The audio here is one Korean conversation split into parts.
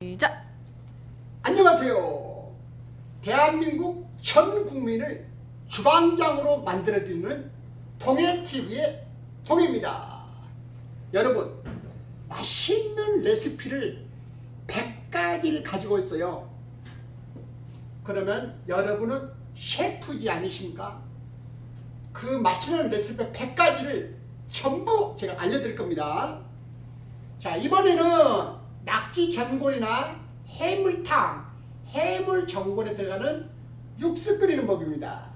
시작! 안녕하세요. 대한민국 전 국민을 주방장으로 만들어드리는 동해TV의 동해입니다. 여러분, 맛있는 레시피를 100가지를 가지고 있어요. 그러면 여러분은 셰프지 않으십니까? 그 맛있는 레시피 100가지를 전부 제가 알려드릴 겁니다. 자, 이번에는 낙지 전골이나 해물탕, 해물 전골에 들어가는 육수 끓이는 법입니다.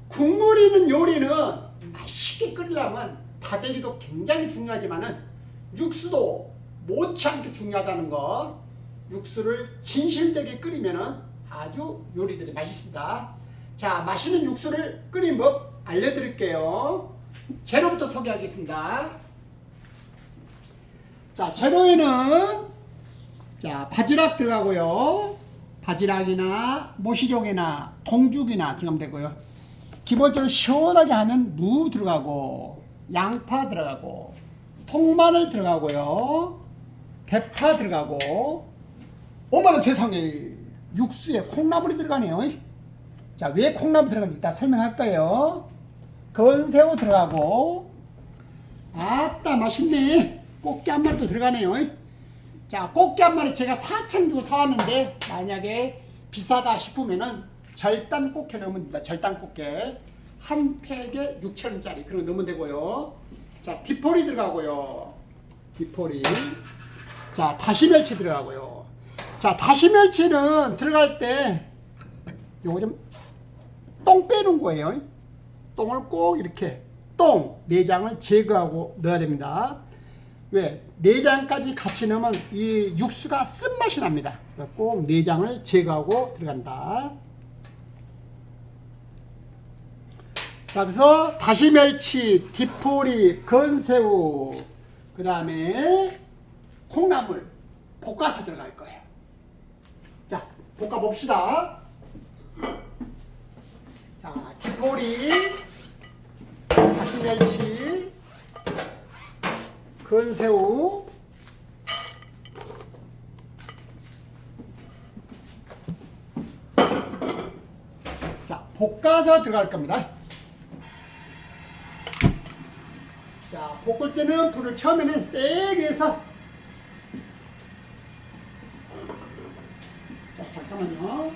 국물 있는 요리는 맛있게 끓이려면 다대기도 굉장히 중요하지만은 육수도 못지않게 중요하다는 거. 육수를 진실되게 끓이면은 아주 요리들이 맛있습니다. 자, 맛있는 육수를 끓이는 법 알려드릴게요. 재료부터 소개하겠습니다. 자, 재료에는 바지락 들어가고요. 바지락이나 모시종이나 통죽이나 들어가면 되고요. 기본적으로 시원하게 하는 무 들어가고, 양파 들어가고, 통마늘 들어가고요. 대파 들어가고. 어머나 세상에, 육수에 콩나물이 들어가네요. 자, 왜 콩나물 들어가는지 이따 설명할 거예요. 건새우 들어가고, 아따 맛있네. 꽃게 한 마리도 들어가네요. 자, 꽃게 한 마리 제가 4,000원 주고 사왔는데 만약에 비싸다 싶으면은 절단 꽃게 넣으면 됩니다. 절단 꽃게 한 팩에 6,000원짜리 그런 거 넣으면 되고요. 자, 디포리 들어가고요. 디포리. 자, 다시멸치 들어가고요. 자, 다시멸치는 들어갈 때 요거 좀 똥 빼는 거예요. 똥을 꼭 이렇게 내장을 제거하고 넣어야 됩니다. 왜? 내장까지 같이 넣으면 이 육수가 쓴맛이 납니다. 그래서 꼭 내장을 제거하고 들어간다. 자, 그래서 다시멸치, 디포리, 건새우, 그 다음에 콩나물 볶아서 들어갈 거예요. 자, 볶아 봅시다. 자, 디포리, 다시멸치, 건새우, 자, 볶아서 들어갈 겁니다. 자, 볶을 때는 불을 처음에는 세게 해서, 자, 잠깐만요.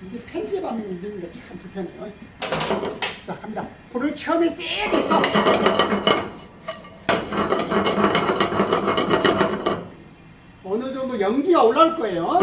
이게 편집하면 되니까 참 불편해요. 자, 갑니다. 불을 처음에 세게 해서 어느 정도 연기가 올라올 거예요.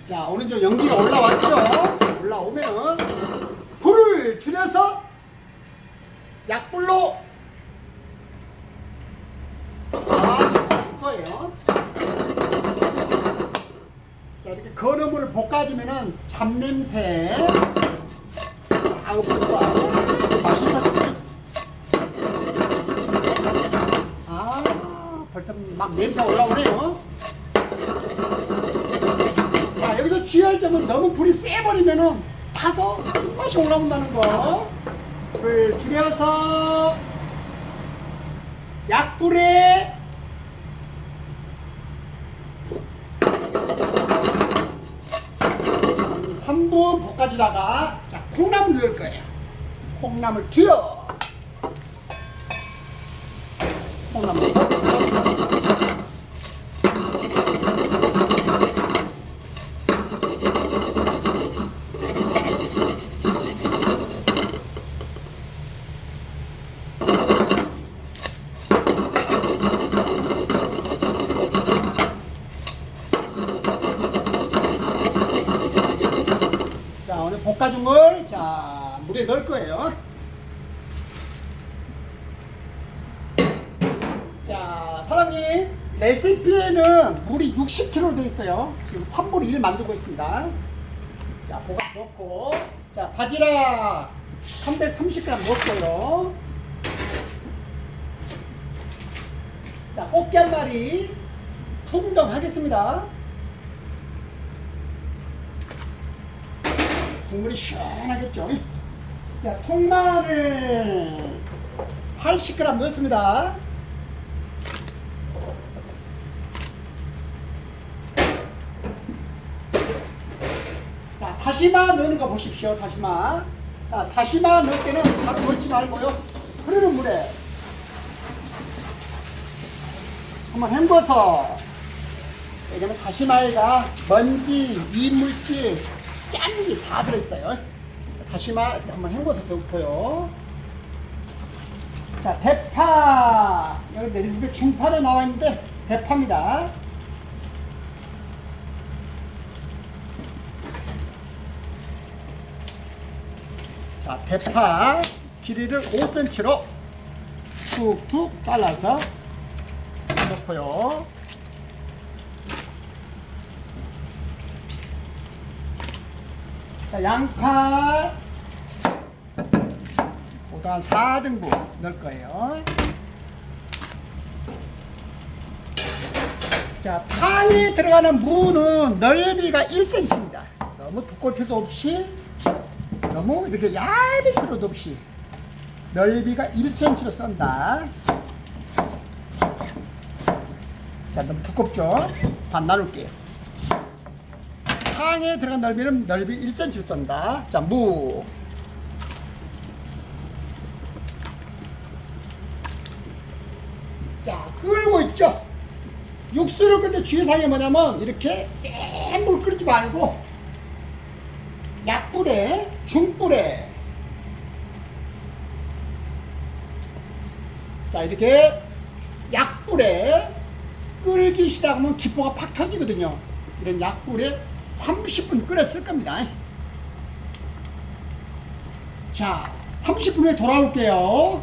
자, 어느 정도 연기가 올라왔죠? 올라오면 불을 줄여서 약불로 할 거예요. 자, 이렇게 건어물을 볶아주면은 잡냄새 아우 맛있었지. 벌써 막 냄새 올라오네요. 여기서 주의할 점은 너무 불이 세버리면은 타서 쓴맛이 올라온다는 거. 불을 줄여서 약불에 한 3분 볶아주다가 자, 콩나물 넣을 거예요. 콩나물 튀어. 콩나물 튀어. 볶아준 걸 자, 물에 넣을 거예요. 자, 사장님 레시피에는 물이 60kg 되어 있어요. 지금 3분의 1 만들고 있습니다. 자, 볶아 넣고 자, 바지락 330g 넣었고요. 자, 꽃게 한 마리 풍덩하겠습니다. 국물이 시원하겠죠. 자, 통마늘 80g 넣습니다. 자, 다시마 넣는 거 보십시오. 다시마. 자, 다시마 넣을 때는 바로 넣지 말고요. 흐르는 물에 한번 헹궈서, 왜냐면 다시마에가 먼지, 이물질, 짠기 다 들어있어요. 다시마 한번 헹궈서 넣고요. 자, 대파. 여기 레시피 중파로 나와 있는데 대파입니다. 자, 대파 길이를 5cm로 툭툭 잘라서 넣고요. 자, 양파 보다 한 4등분 넣을 거예요. 자, 탕에 들어가는 무는 넓이가 1cm입니다. 너무 두꺼울 필요 없이, 너무 이렇게 얇은 필요도 없이 넓이가 1cm로 썬다. 자, 너무 두껍죠? 반 나눌게요. 탕에 들어간 넓이는 넓이 1cm로 썬다. 자, 무. 자, 끓고 있죠? 육수를 끓일 때 주의사항이 뭐냐면, 이렇게 센 물 끓이지 말고, 약불에, 중불에. 자, 이렇게 약불에 끓기 시작하면 기포가 팍 터지거든요. 이런 약불에 30분 끓였을 겁니다. 자, 30분 후에 돌아올게요.